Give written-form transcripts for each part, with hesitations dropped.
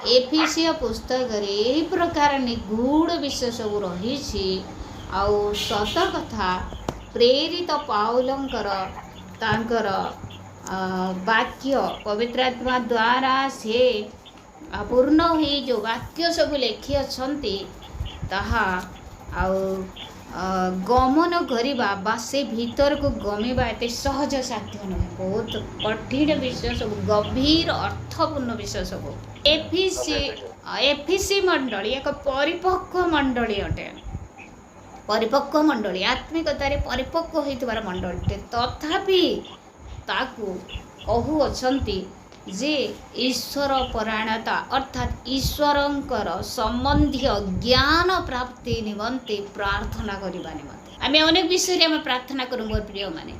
एफिसीय पुस्तक यही प्रकार निगूढ़ विषय सब रही सत कथा प्रेरित पाउलंकर तांकर वाक्य पवित्र आत्मा द्वारा से पूर्ण हुई जो वाक्य सब लिखी अच्छी ताहा गमन करवा से भीतर को गमेवा एत सहज साध्य नुहे। बहुत कठिन विषय सब गभीर अर्थपूर्ण विषय सब। एफिसी मंडली एक परिपक्व मंडली अटे। परिपक्व मंडली आत्मिकतार परिपक्व होइतबार मंडली तथापि ताकू कहू अछंती जे ईश्वर परायणता अर्थात ईश्वरंकर संबंधी ज्ञान प्राप्ति निमंते प्रार्थना करबा निमंते आमे अनेक विषय आम प्रार्थना करूँ। मोर प्रिय माने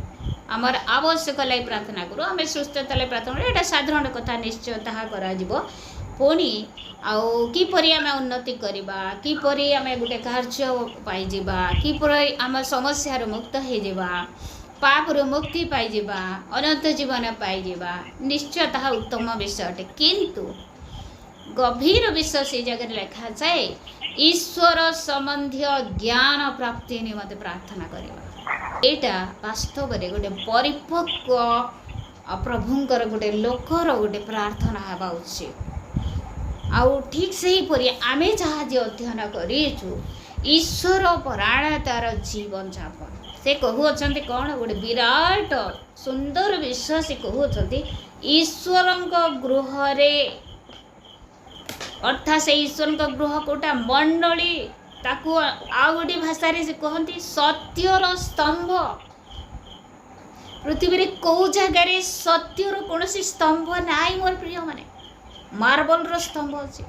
आमर आवश्यक लाई प्रार्थना करूँ, आम सुस्थता लाई प्रार्थना करूँ। एटा साधारण कथा निश्चय ताहा करा जिवो। पुणी आउ किपरि आम उन्नति करबा, किपरि आम गोटे कार्य पाई जिबा, किपरि आम समस्या मुक्त हो जावा, पापरू मुक्ति पाइबा, अनंत जीवन पाइबा, निश्चय ताहा उत्तम विषय अटे। किंतु गभीर विषय से जगह लिखा जाए ईश्वर संबंधी ज्ञान प्राप्ति निमंते प्रार्थना करबा। एटा वास्तव में गोटे परिपक्व प्रभुंकर गोटे लोकर गोटे प्रार्थना हेबा उचित। आउ ठीक से ही परि आमे जहाँ अध्ययन करिछु ईश्वर परायणतार जीवन जापन से कहू अच्छे कौन गोटे विराट सुंदर विषय से कहू अच्छे ईश्वर गृह अर्थात से ईश्वर गृह कोटा मंडली ताकू आ गोटे भाषा से कहती सत्यर स्तंभ। पृथ्वी कौ जगार सत्यर कौन स्तंभ नाई मोर प्रिय माने मार्बल रो स्तंभ अच्छे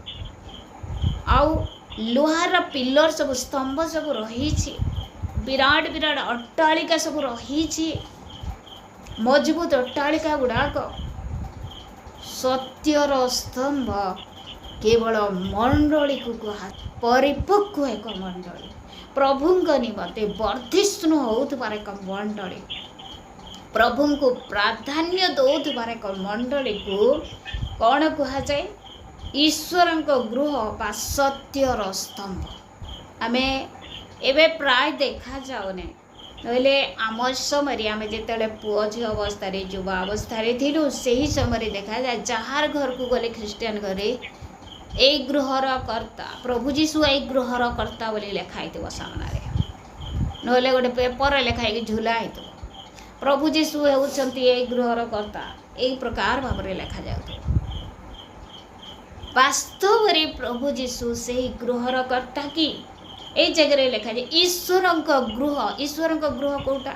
आउ लोहार पिलर सब स्तंभ सब रही विराट विराट अट्टालिका सब रही मजबूत अट्टालिका गुड़ाक सत्यर स्तंभ केवल मंडली को कहा परिपक्व एक मंडली प्रभु निमंते वर्धिष्णु होउथबार एक मंडली प्रभु को प्राधान्य दौथबार एक मंडली को कौन कहा जाए ईश्वर गृह बा सत्यर स्तंभ। आमे एबे प्राय देखा जाऊने नहले आम समय आम जिते पुओ झी अवस्था युवा अवस्था थिलु सही समय देखा जाए जार घर को गले ख्रीस्टियान घरे ए गृहर कर्ता प्रभु जीशु ए गृहर कर्ता बोली लिखाई सामने नहले गोटे पेपर लिखाई झुला प्रभु जीशु होउछंती ए गृहर कर्ता यही प्रकार भाव में लिखा जाए। वास्तव में प्रभु जीशु से गृहर कर्ता कि ए जगह लिखा जाए ईश्वर गृह कोटा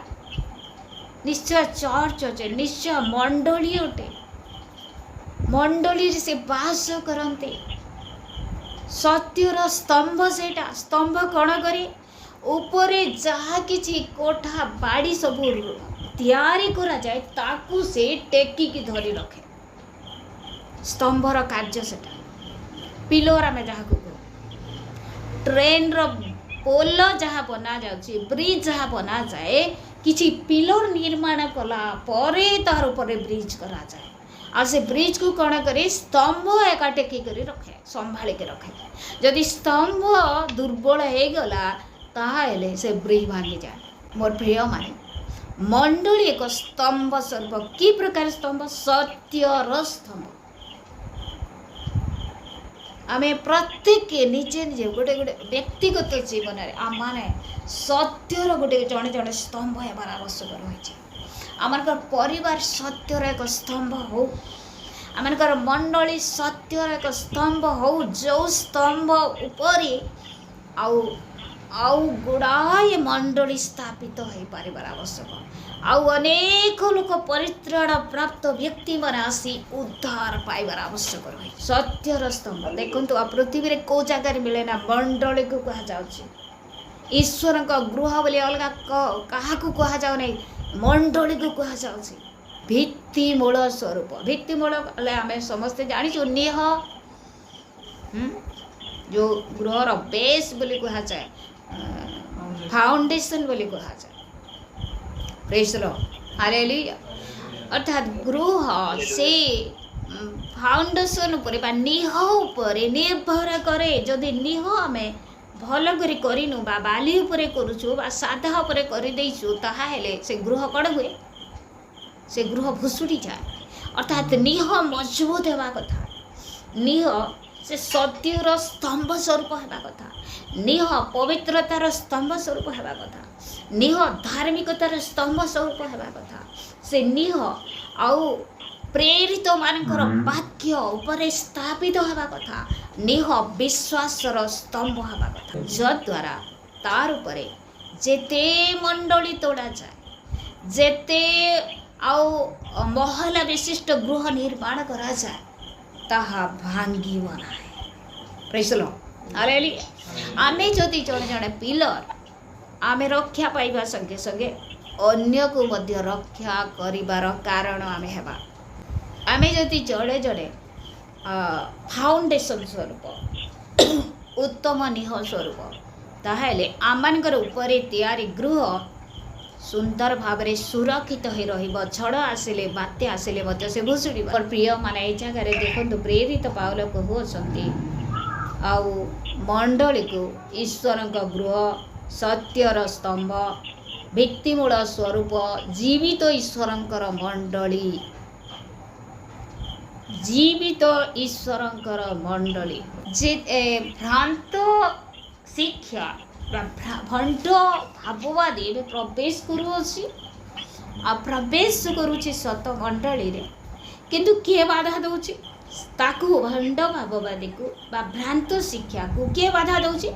निश्चय चर्च अच्छे निश्चय मंडली अटे मंडली से बास करते सत्यर स्तंभ सेटा स्तंभ कौन करे उपरे जहा किछि कोठा बाड़ी सब तैयारी करा जाए ताकू से टेकिकी धरी रखे स्तंभर कार्य सेटा पिलर आम जहाँ को ट्रेन रो पोल जहाँ बना जाउछि ब्रिज जहाँ बना जाए किछि पिलर निर्माण कला परे तार ऊपर ब्रिज करा जाए आ से ब्रिज को कौन करे स्तंभ एका टेकी करी रखे संभाल के रखे जदि स्तंभ दुर्बल हो गला ताहेले से ब्रिज भांगी जाए। मोर प्रिय माने मंडली एक स्तंभ स्वरूप कि प्रकार स्तंभ सत्यर स्तंभ आमे प्रत्येक निजे निजे गोटे गोटे व्यक्तिगत जीवन में आम माने सत्यर गोटे जड़े जड़े स्तंभ हेबार आवश्यक रही आमर परिवार सत्यर एक स्तंभ हो आमर मंडली सत्यर एक स्तंभ हो जो स्तंभ उपरी आउ आउ गुड़ाए मंडली स्थापित हो पारिबार आवश्यक आउ अनेक लोक परित्राण प्राप्त व्यक्ति मन आसी उद्धार पाइबार आवश्यक रही सत्यर स्तंभ देखंतु आ पृथ्वी रे को जगह मिले ना मंडली को कहा जाउछि ईश्वर गृह बोली अलग कहा कहा जाऊ नहीं मंडली को कहा जाउछि भित्तिमूल स्वरूप भित्तिमूल आम समस्ते जानी निह जो गृहर बेस बोली कहा जाए फाउंडेशन बोली कहा जाए प्रेज द लॉर्ड हालेलुया अर्थात गृह से फाउंडेशन उपरे बा निह उपरे निर्भर करे जदि निह आमे भल करी करिनु बा बाली उपरे करूछु बा साधा उपरे करि दैछु ताहा हेले से गृह कण हुए से गृह भुसुड़ी जाए अर्थात निह मजबूत हेबा कथा निह से सत्यर स्तंभ स्वरूप हेबा कथा निह पवित्रतार स्तंभ स्वरूप हेबा कथा निह धार्मिकतार स्तंभ स्वरूप हेबा कथा से निह आउ प्रेरित मानकर वाक्य उपरे स्थापित हेबा कथा निह विश्वासर स्तंभ हेबा कथा जद्वारा तार उपरे जेते मंडली तोड़ा जाए जेते आउ महला विशिष्ट गृह निर्माण करा जाए ताहा भांगिब नाही प्रेज लॉर्ड हालेलुया आमे जदि जणे जणे पिलर आमे रक्षा पाइबा संगे संगे अन्य को मध्य रक्षा करिवार कारण आमे हेबा आमे जदि जड़े जड़े फाउंडेशन स्वरूप उत्तम निह स्वरूप ताहले आमानकर उपरे तैयारी गृह सुंदर भाव सुरक्षित हो रहिबो झड़ आसिले बात्य आसिले मते से भुसुड़ी पर प्रिय माने ए जगह रे देखंतु प्रेरित पावल को होसंती आउ मंडली को ईश्वर गृह सत्यर स्तंभ भित्तिमूल स्वरूप जीवित ईश्वरंकर मंडली जीवित ईश्वरंकर मंडली जे भ्रांत शिक्षा भंड भाववादी प्रवेश करुँची आ प्रवेश करुँची सत मंडली रे किंतु किए बाधा दौची ताकू भंड भाववादी को बा भ्रांत शिक्षा को किए बाधा दौची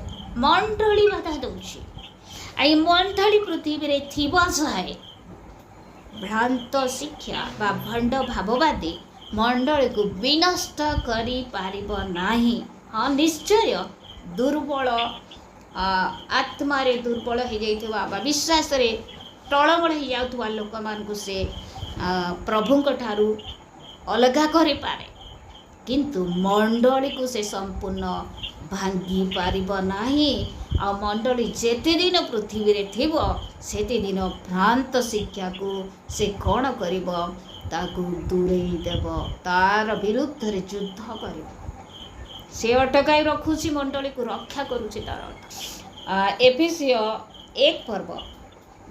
मंडली बाधा दौची आई मंडली पृथ्वी रे थिबा जाए भ्रांत शिक्षा बा भंड भाववादी मंडली को विनष्ट करी पारिबो नाही हाँ निश्चय दुर्बल आत्मा रे दुर्बल हो जाइथिबा बा विश्वास रे टळमळ हो जाउथवा लोक मान को से प्रभुंक ठारू अलगा करि पारे किंतु मंडली को से संपूर्ण भांगी पारिबो नाही आ मंडली जेते दिन पृथ्वी रे थिबो सेते दिन भ्रांत शिक्षा को से कौन करिबो ताकू दूरेई देव तार विरुद्ध रे युद्ध कर से अटकाई रखुची मंडली को रक्षा करुची तार एफिसियो 1 पर्व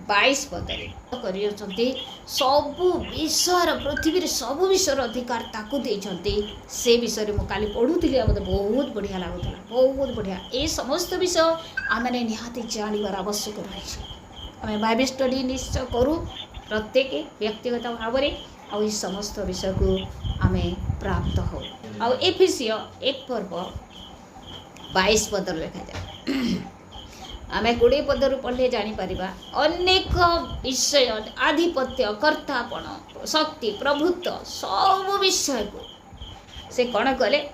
22 पदरे करियछंती सबु विषय पृथ्वी रे सबु विषय अधिकार ताकू देछंती से विषय मु काली पढुतिली मते बहुत बढ़िया लागुतला बहुत बढ़िया ए समस्त विषय आमे निहाती जानिबार आवश्यक रहिछि आमे बाइबल स्टडी निश्चय करू प्रत्येक व्यक्तिगत भाव में आ समस्त विषय को आमे प्राप्त हो आ एफिसियो 1 पर्व 22 पदर लिखा जाए आमे 20 पदर पढ़ले जानी परिबा अनेक विषय आधिपत्य कर्तापण शक्ति प्रभुत्व सब विषय को से कौन कले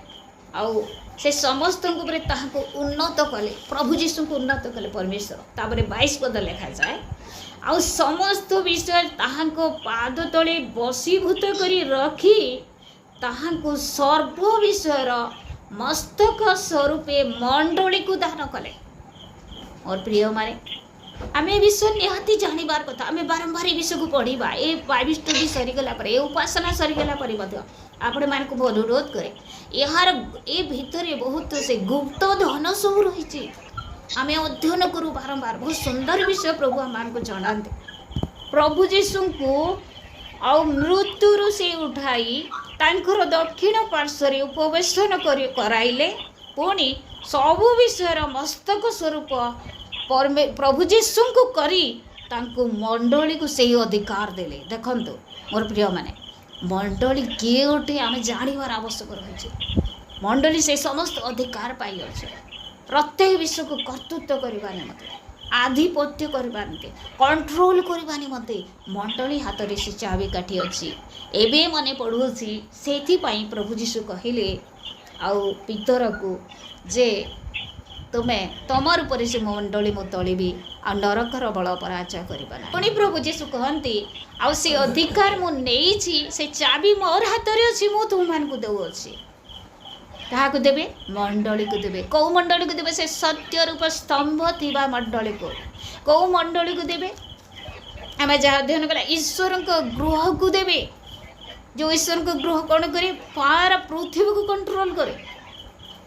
आउ से समस्त को उन्नत कले प्रभु जीशु को उन्नत कले परमेश्वर तापर 22 पद लिखा जाए आ समस्त विषय ताहांको पाद तले बसीभूत करी रखी ताहांको सर्व विषयर मस्तक स्वरूपे मंडली को दान कले और प्रिय माने आमे विषय निहाती जानिबार कथा आमे बारंबार विषय को पढ़िबा ए बाइबल स्टडी सरी गला पर ए उपासना सरी गला पर मध्य आपण मान को अनुरोध करे यार ए भीतर बहुत से गुप्त धन सब रही आमे अध्ययन करू बारंबार बहुत सुंदर विषय प्रभु आम को जनाते प्रभु जीशु को आ मृत्यु से उठाई तांकर दक्षिण पार्श्व उपवेशन कराइले पुणी सबु विषय मस्तक स्वरूप प्रभु जीशु को करी तांको मंडली को सही अधिकार देले देखंतु मोर प्रिय माने मंडली किए गोटे आम जानवर आवश्यक रही मंडली से समस्त अधिकार पाई अच्छे प्रत्येक विषय को कर्तृत्व करवा निमते आधिपत्य करवा निमते कंट्रोल करवा निमते मंडली हाथ में से चाबी काठी अच्छी एबे मने पढ़ुसी सेथि पई प्रभु जीशु कहिले आउ पितर को जे तुम्हें तमर ऊपर से मंडली मु तलिबी आ नरकर बल पराजय करबा ना पुणी प्रभु जीशु कहंती आ से अधिकार मु नेइछि से चाबी मोर हाथ रे अछि मु तुम मान को देउ अछि कहा को देबे मंडली को देबे कौ मंडली को देबे से सत्य रूप स्तंभ थिबा मंडली को कौ मंडली को देबे आमे जा अध्ययन कला ईश्वर को गृह को देबे जो ईश्वर को गृह कौन करे पार पृथ्वी को कंट्रोल करे।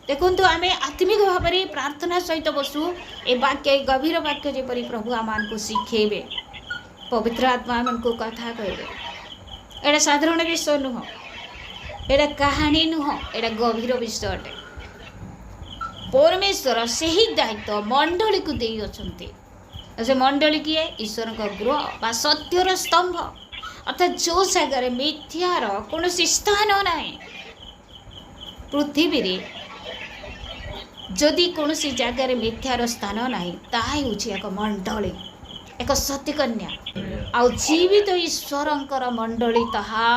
देखो आम आत्मिक भाव में प्रार्थना सहित बसु ए वाक्य गभीर वाक्य जेपरी प्रभु आम को शिखेबे पवित्र आत्मा आम को कथा कहे। एटा साधारण विषय नुह, एटा कहानी नुह, एटा गभीर विषय अटे। परमेश्वर से ही दायित्व मंडली को दे अछंती। से मंडली किए ईश्वर का गृह बा सत्यर स्तंभ, अर्थात जो जगार मिथ्यार कौन स्थान ना पृथ्वी रे जदि कौन जगार मिथ्यार स्थान ना ताहा एक मंडली, एक सत्यकन्या आउ जीवित ईश्वरंकर मंडली। ताहा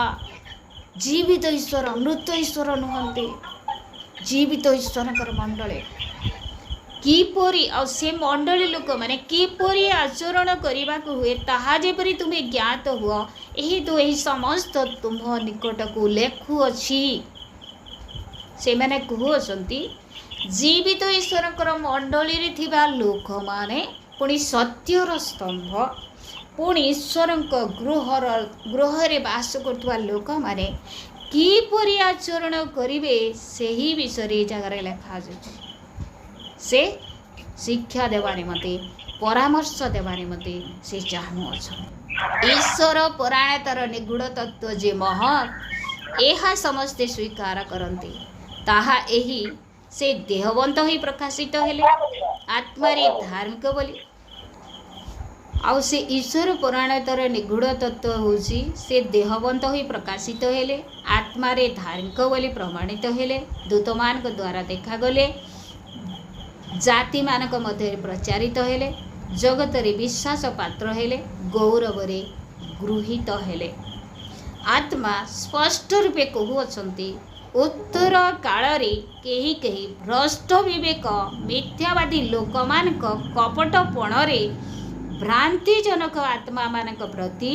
जीवित ईश्वर मृत ईश्वर नुहंती, जीवित ईश्वरंकर मंडली। किपरि आ से मंडली लोक माने किपरि आचरण करने को हुए ताहा जेपरि तुम्हें ज्ञात हुआ यही तो यही समस्त तुम निकट को लेखुअछि। से माने कहउछंती जीवित ईश्वरकर मंडली रे थिबा लोक माने पुणी सत्यर स्तंभ, पुणी ईश्वरଙ୍କ गृहरे वास करथुवा लोक माने किपरि आचरण करिवे सेही विषय जगार लेखा जाछि। से शिक्षा देवा निमते परामर्श देवा निमते से चाहूँ। ईश्वर परायणतार निगूढ़ तत्व जे महत् यह समस्ते स्वीकार करती ताहा एही से देहवंत ही प्रकाशित हेले आत्मारे धार्मिक बोली। आउ से ईश्वर परायणतार निगूढ़ तत्व होची से देहवंत ही प्रकाशित हेले आत्मारे धार्मिक बोली प्रमाणित हेले दूत मान द्वारा देखा गले जाति मानक मध्य प्रचारित हेले जगत रे विश्वास पात्र हेले गौरव रे गृहीत हेले। आत्मा स्पष्ट रूपे कहउछंती उत्तर काल रे केही केही भ्रष्ट विवेक मिथ्यावादी लोक मानक कपटपण रे भ्रांतिजनक आत्मा मानक प्रति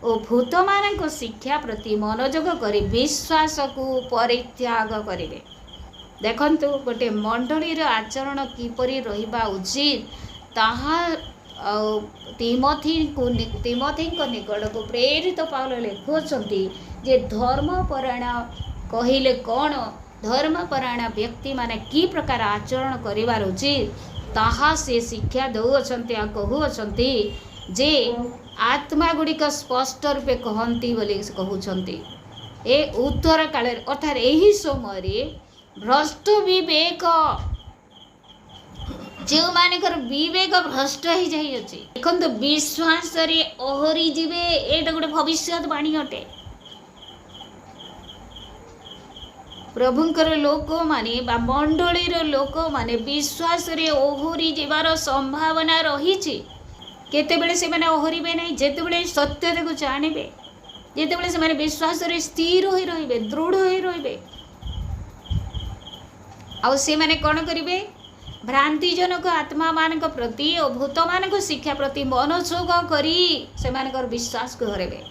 और भूत मानक शिक्षा प्रति मनोयोग करी विश्वास को परित्याग करिवे। देखंतु गोटे मंडलीर आचरण किपरि रहिबा उचित ताहा तिमोथी को निकट को प्रेरित पाउल लिखुछंती जे धर्मपरायण कहिले कौन धर्मपरायण व्यक्ति माने की प्रकार आचरण करिवार उचित ताहा से शिक्षा दउछंती आ कहउछंती जे आत्मा गुड़िक स्पष्ट रूपे कहंती बोली कहउछंती। ए उत्तर काल अर्थात एही समय भ्रष्ट विवेक जो मानकर विवेक भ्रष्ट ही जाई अछि देखंतु विश्वास रे ओहरी जिवे एटा गोटे भविष्यवाणी अटे। प्रभुंकर लोक माने बा मंडलीर लोक माने विश्वास रे ओहरी जिवार संभावना रहिछि। केतेबेले से माने ओहरिबे नै जेतेबेले सत्यता को जानिबे जेतेबेले से माने विश्वास रे स्थिर होई रहिबे दृढ़ होई रहिबे आउ से माने कौन करिवे भ्रांतिजनक आत्मा मानक प्रति और भूत मानक शिक्षा प्रति मनोयोग करी से मानकर विश्वास को हरेबे।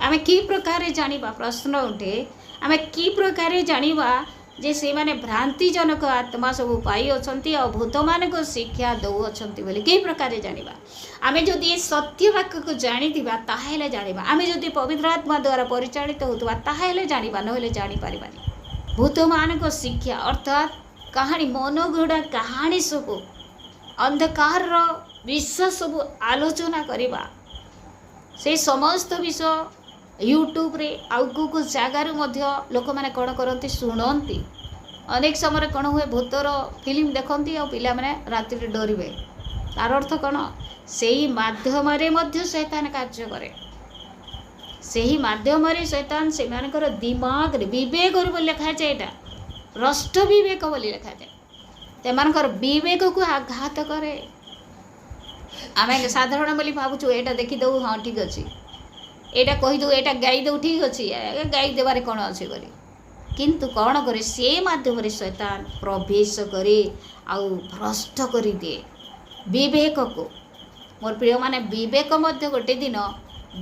आमे की प्रकार जानिबा प्रश्न उठे आमे की प्रकार जानिबा जे से माने भ्रांतिजनक आत्मा सब पाई अछंती और भूत मानक शिक्षा दउ अछंती बोली की प्रकार जानिबा। आमे जदि ये सत्य वाक्य को जानिथिबा ताहेले जानिबा। आमे जदि पवित्र आत्मा द्वारा परिचालित होतबा ताहेले जानिबा नहेले जानि पारिबानी। भूत मानक शिक्षा अर्थात कहानी मनगढ़ा कहानी सब अंधकार विश्व सब आलोचना करवा से समस्त विषय यूट्यूब रे आउ को जगार लोक मैंने कौन करती शुणती अनेक समय कौन हुए भूतर फिल्म देखती और पिला माने राति डरवे तार अर्थ कौन से मध्यम शैतान कार्य करे से ही माध्यम शैतान से दिमाग रे विवेक लिखा जाए यहाँ भ्रष्ट विवेक बोली लिखा जाए से विवेक को आघात करे। आम साधारण बोली भावुँ यहाँ देखीदे हाँ ठीक अच्छे यहाँ कहीदे यहाँ गाई दे ठीक अच्छे गाई देवार कौन अच्छे बोली किंतु कौन करे से माध्यम शैतान प्रवेश करे आउ भ्रष्ट कर दिए विवेक को। मोर प्रिय माने विवेक मध्य गोटे दिन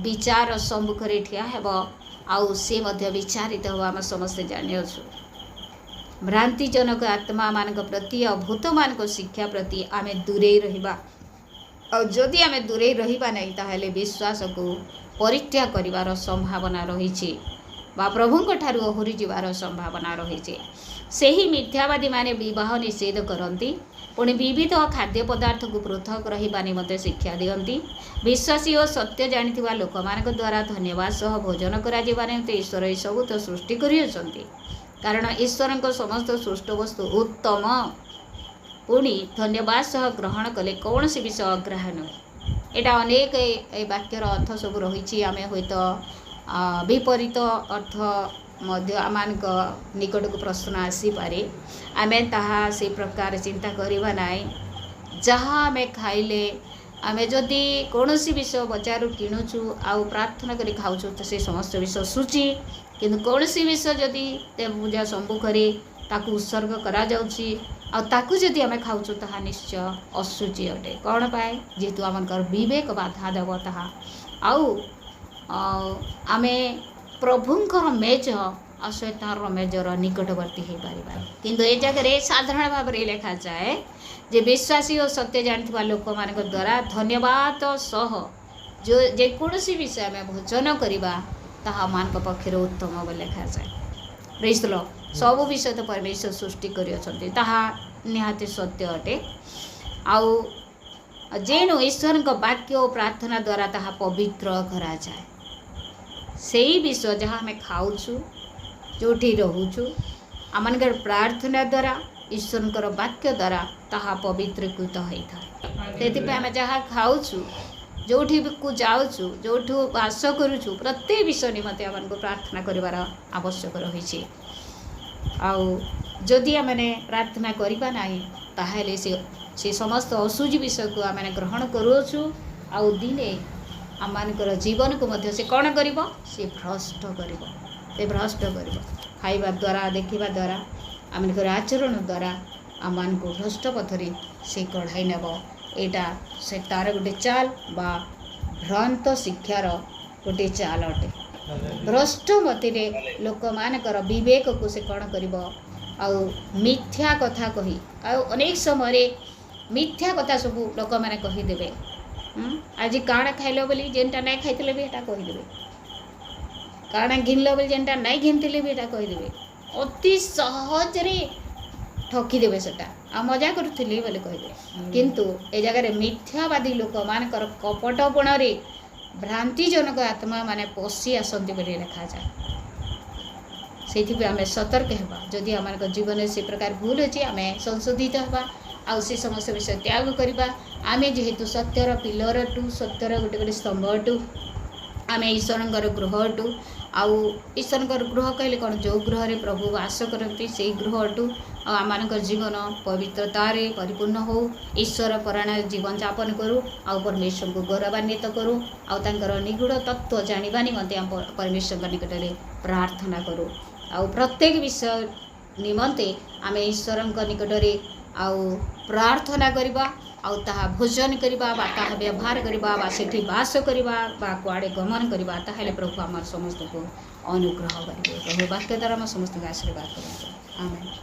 विचार सम्मुख रे ठिया हेब आउ से मध्य विचारित हो आम समस्ते जानिछु। भ्रांतिजनक आत्मा मान प्रति और भूत मान शिक्षा प्रति आम दूरे रहिबा और जदि आम दूरे रहिबा नहीं ताहेले विश्वास को परित्याग करिवार संभावना रही बा प्रभुंक ठारू ओहुरी जीवार संभावना रही। ସେହି ମିଥ୍ୟାବାଦୀମାନେ ବିବାହ ନିଷେଧ କରନ୍ତି, ପୁଣି ବିବିଧ ଖାଦ୍ୟ ପଦାର୍ଥକୁ ପୃଥକ ରହିବା ନିମନ୍ତେ ଶିକ୍ଷା ଦିଅନ୍ତି। ବିଶ୍ୱାସୀ ଓ ସତ୍ୟ ଜାଣିଥିବା ଲୋକମାନଙ୍କ ଦ୍ୱାରା ଧନ୍ୟବାଦ ସହ ଭୋଜନ କରାଯିବା ନିମନ୍ତେ ଈଶ୍ୱର ଏସବୁ ତ ସୃଷ୍ଟି କରିଅଛନ୍ତି, କାରଣ ଈଶ୍ୱରଙ୍କ ସମସ୍ତ ସୃଷ୍ଟ ବସ୍ତୁ ଉତ୍ତମ। ପୁଣି ଧନ୍ୟବାଦ ସହ ଗ୍ରହଣ କଲେ କୌଣସି ବିଷୟ ଅଗ୍ରାହ୍ୟ ନୁହେଁ। ଏଇଟା ଅନେକ ଏ ବାକ୍ୟର ଅର୍ଥ ସବୁ ରହିଛି। ଆମେ ହୁଏତ ବିପରୀତ ଅର୍ଥ ମଧ୍ୟ ଆମମାନଙ୍କ ନିକଟକୁ ପ୍ରଶ୍ନ ଆସିପାରେ। ଆମେ ତାହା ସେ ପ୍ରକାର ଚିନ୍ତା କରିବା ନାହିଁ। ଯାହା ଆମେ ଖାଇଲେ, ଆମେ ଯଦି କୌଣସି ବିଷୟ ବଜାରରୁ କିଣୁଛୁ ଆଉ ପ୍ରାର୍ଥନା କରି ଖାଉଛୁ ତ ସେ ସମସ୍ତ ବିଷୟ ଶୁଚି, କିନ୍ତୁ କୌଣସି ବିଷୟ ଯଦି ଦେବ ପୂଜା ସମ୍ମୁଖରେ ତାକୁ ଉତ୍ସର୍ଗ କରାଯାଉଛି ଆଉ ତାକୁ ଯଦି ଆମେ ଖାଉଛୁ ତାହା ନିଶ୍ଚୟ ଅଶୁଚି ଅଟେ। କ'ଣ ପାଇଁ? ଯେହେତୁ ଆମଙ୍କର ବିବେକ ବାଧା ଦେବ ତାହା। ଆଉ ଆମେ ପ୍ରଭୁଙ୍କର ମେଜ ଆଉ ଶୈତାନର ମେଜର ନିକଟବର୍ତ୍ତୀ ହୋଇପାରିବା। କିନ୍ତୁ ଏ ଜାଗାରେ ସାଧାରଣ ଭାବରେ ଲେଖାଯାଏ ଯେ ବିଶ୍ୱାସୀ ଓ ସତ୍ୟ ଜାଣିଥିବା ଲୋକମାନଙ୍କ ଦ୍ୱାରା ଧନ୍ୟବାଦ ସହ ଯେକୌଣସି ବିଷୟ ଆମେ ଭୋଜନ କରିବା ତାହା ମାନଙ୍କ ପକ୍ଷରେ ଉତ୍ତମ ବୋଲି ଲେଖାଯାଏ। ପ୍ରେଜ୍ ଦ ଲର୍ଡ। ସବୁ ବିଷୟ ତ ପରମେଶ୍ୱର ସୃଷ୍ଟି କରିଅଛନ୍ତି, ତାହା ନିହାତି ସତ୍ୟ ଅଟେ। ଆଉ ଯେଣୁ ଈଶ୍ୱରଙ୍କ ବାକ୍ୟ ଓ ପ୍ରାର୍ଥନା ଦ୍ୱାରା ତାହା ପବିତ୍ର କରାଯାଏ। ସେଇ ବିଷୟ ଯାହା ଆମେ ଖାଉଛୁ, ଯେଉଁଠି ରହୁଛୁ, ଆମମାନଙ୍କର ପ୍ରାର୍ଥନା ଦ୍ୱାରା ଈଶ୍ୱରଙ୍କର ବାକ୍ୟ ଦ୍ୱାରା ତାହା ପବିତ୍ରୀକୃତ ହୋଇଥାଏ। ସେଥିପାଇଁ ଆମେ ଯାହା ଖାଉଛୁ, ଯେଉଁଠିକୁ ଯାଉଛୁ, ଯେଉଁଠୁ ବାସ କରୁଛୁ, ପ୍ରତ୍ୟେକ ବିଷୟ ନିମନ୍ତେ ଆମମାନଙ୍କୁ ପ୍ରାର୍ଥନା କରିବାର ଆବଶ୍ୟକ ରହିଛି। ଆଉ ଯଦି ଆମେ ପ୍ରାର୍ଥନା କରିବା ନାହିଁ ତାହେଲେ ସେ ସମସ୍ତ ଅଶୁଚି ବିଷୟକୁ ଆମେ ଗ୍ରହଣ କରୁଅଛୁ। ଆଉ ଦିନେ ଆମମାନଙ୍କର ଜୀବନକୁ ମଧ୍ୟ ସେ କ'ଣ କରିବ? ସେ ଭ୍ରଷ୍ଟ କରିବ। ସେ ଭ୍ରଷ୍ଟ କରିବ। ଖାଇବା ଦ୍ୱାରା, ଦେଖିବା ଦ୍ୱାରା, ଆମମାନଙ୍କର ଆଚରଣ ଦ୍ୱାରା ଆମମାନଙ୍କୁ ଭ୍ରଷ୍ଟ ପଥରେ ସେ କଢ଼ାଇ ନେବ। ଏଇଟା ସେ ତାର ଗୋଟେ ଚାଲ ବା ଭ୍ରାନ୍ତ ଶିକ୍ଷାର ଗୋଟେ ଚାଲ ଅଟେ। ଭ୍ରଷ୍ଟ ମତିରେ ଲୋକମାନଙ୍କର ବିବେକକୁ ସେ କ'ଣ କରିବ? ଆଉ ମିଥ୍ୟା କଥା କହି, ଆଉ ଅନେକ ସମୟରେ ମିଥ୍ୟା କଥା ସବୁ ଲୋକମାନେ କହିଦେବେ। ଆଜି କାଣା ଖାଇଲ ବୋଲି ଯେନ୍ଟା ନାଇଁ ଖାଇଥିଲେ ବି ଏଇଟା କହିଦେବେ। କାଣା ଘିନଲ ବୋଲି ଯେନ୍ଟା ନାଇଁ ଘିନିଥିଲେ ବି ଏଇଟା କହିଦେବେ। ଅତି ସହଜରେ ଠକିଦେବେ ସେଟା। ଆଉ ମଜା କରୁଥିଲି ବୋଲି କହିଦେବେ। କିନ୍ତୁ ଏ ଜାଗାରେ ମିଥ୍ୟାବାଦୀ ଲୋକମାନଙ୍କର କପଟପଣରେ ଭ୍ରାନ୍ତିଜନକ ଆତ୍ମାମାନେ ପଶି ଆସନ୍ତି ବୋଲି ଲେଖାଯାଏ। ସେଇଥିପାଇଁ ଆମେ ସତର୍କ ହେବା। ଯଦି ଆମମାନଙ୍କ ଜୀବନରେ ସେ ପ୍ରକାର ଭୁଲ ଅଛି, ଆମେ ସଂଶୋଧିତ ହେବା ଆଉ ସେ ସମସ୍ତ ବିଷୟ ତ୍ୟାଗ କରିବା। ଆମେ ଯେହେତୁ ସତ୍ୟର ପିଲରଠୁ, ସତ୍ୟର ଗୋଟେ ସ୍ତମ୍ଭ ଅଟୁ, ଆମେ ଈଶ୍ୱରଙ୍କର ଗୃହ ଅଟୁ। ଆଉ ଈଶ୍ୱରଙ୍କର ଗୃହ କହିଲେ କ'ଣ? ଯେଉଁ ଗୃହରେ ପ୍ରଭୁ ବାସ କରନ୍ତି ସେଇ ଗୃହ ଅଟୁ। ଆଉ ଆମମାନଙ୍କର ଜୀବନ ପବିତ୍ରତାରେ ପରିପୂର୍ଣ୍ଣ ହେଉ, ଈଶ୍ୱର ପରାୟଣ ଜୀବନଯାପନ କରୁ, ଆଉ ପରମେଶ୍ୱରଙ୍କୁ ଗୌରବାନ୍ୱିତ କରୁ, ଆଉ ତାଙ୍କର ନିଗୁଢ଼ ତତ୍ତ୍ୱ ଜାଣିବା ନିମନ୍ତେ ଆମ ପରମେଶ୍ୱରଙ୍କ ନିକଟରେ ପ୍ରାର୍ଥନା କରୁ। ଆଉ ପ୍ରତ୍ୟେକ ବିଷୟ ନିମନ୍ତେ ଆମେ ଈଶ୍ୱରଙ୍କ ନିକଟରେ ଆଉ ପ୍ରାର୍ଥନା କରିବା, ଆଉ ତାହା ଭୋଜନ କରିବା ବା ତାହା ବ୍ୟବହାର କରିବା ବା ସେଠି ବାସ କରିବା ବା କୁଆଡ଼େ ଗମନ କରିବା, ତାହେଲେ ପ୍ରଭୁ ଆମର ସମସ୍ତଙ୍କୁ ଅନୁଗ୍ରହ କରିବେ। ପ୍ରଭୁ ବାକ୍ୟ ଦ୍ୱାରା ଆମ ସମସ୍ତଙ୍କୁ ଆଶୀର୍ବାଦ କରନ୍ତୁ। ଆମେନ୍।